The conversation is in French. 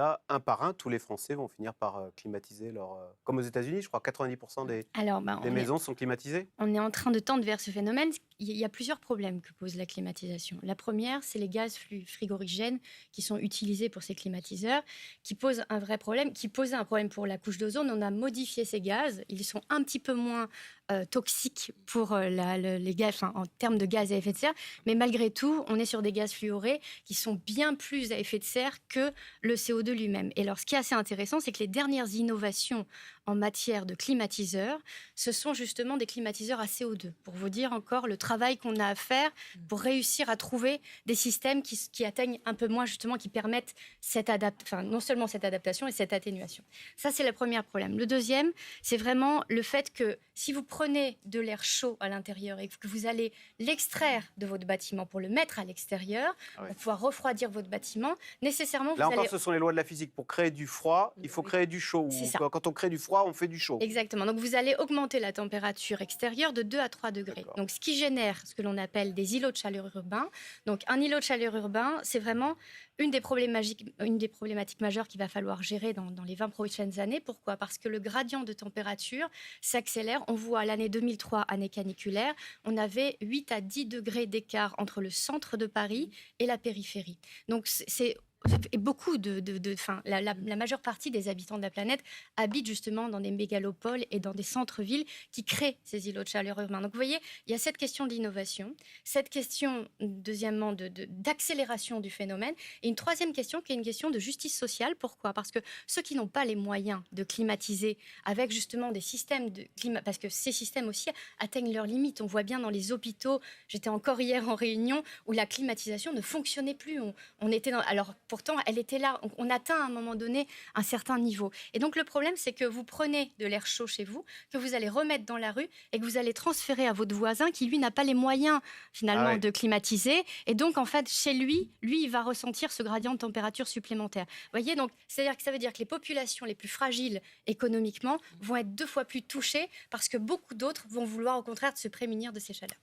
Là, un par un, tous les Français vont finir par climatiser leur... Comme aux États-Unis, je crois, 90% Alors, des maisons sont climatisées. on est en train de tendre vers ce phénomène. Il y a plusieurs problèmes que pose la climatisation. La première, c'est les gaz frigorigènes qui sont utilisés pour ces climatiseurs, qui posent un vrai problème, qui posaient un problème pour la couche d'ozone. On a modifié ces gaz. Ils sont un petit peu moins toxiques pour les gaz, enfin, en termes de gaz à effet de serre. Mais malgré tout, on est sur des gaz fluorés qui sont bien plus à effet de serre que le CO2 lui-même. Et alors, ce qui est assez intéressant, c'est que les dernières innovations en matière de climatiseurs, ce sont justement des climatiseurs à CO2. Pour vous dire encore le travail qu'on a à faire pour réussir à trouver des systèmes qui atteignent un peu moins, justement, qui permettent non seulement cette adaptation et cette atténuation. Ça, c'est le premier problème. Le deuxième, c'est vraiment le fait que si vous prenez de l'air chaud à l'intérieur et que vous allez l'extraire de votre bâtiment pour le mettre à l'extérieur, pour pouvoir refroidir votre bâtiment, nécessairement, Là encore, ce sont les lois de la physique. Pour créer du froid, il faut créer du chaud. C'est ça. Quand on crée du froid, on fait du chaud. Exactement. Donc, vous allez augmenter la température extérieure de 2 à 3 degrés. Donc, ce qui génère ce que l'on appelle des îlots de chaleur urbains. Donc, un îlot de chaleur urbain, c'est vraiment une des problématiques majeures qu'il va falloir gérer dans les 20 prochaines années. Pourquoi ? Parce que le gradient de température s'accélère. On voit à l'année 2003, année caniculaire, on avait 8 à 10 degrés d'écart entre le centre de Paris et la périphérie. Donc, et beaucoup la majeure partie des habitants de la planète habitent justement dans des mégalopoles et dans des centres-villes qui créent ces îlots de chaleur urbains. Donc vous voyez, il y a cette question d'innovation, cette question, deuxièmement, d'accélération du phénomène, et une troisième question qui est une question de justice sociale. Pourquoi ? Parce que ceux qui n'ont pas les moyens de climatiser avec justement des systèmes de climat, parce que ces systèmes aussi atteignent leurs limites. On voit bien dans les hôpitaux, j'étais encore hier en réunion, où la climatisation ne fonctionnait plus. On était alors pourtant, elle était là. On atteint à un moment donné un certain niveau. Et donc, le problème, c'est que vous prenez de l'air chaud chez vous, que vous allez remettre dans la rue et que vous allez transférer à votre voisin qui, lui, n'a pas les moyens, finalement, de climatiser. Et donc, en fait, chez lui, il va ressentir ce gradient de température supplémentaire. Vous voyez, donc, c'est-à-dire que ça veut dire que les populations les plus fragiles économiquement vont être 2 fois plus touchées parce que beaucoup d'autres vont vouloir, au contraire, se prémunir de ces chaleurs.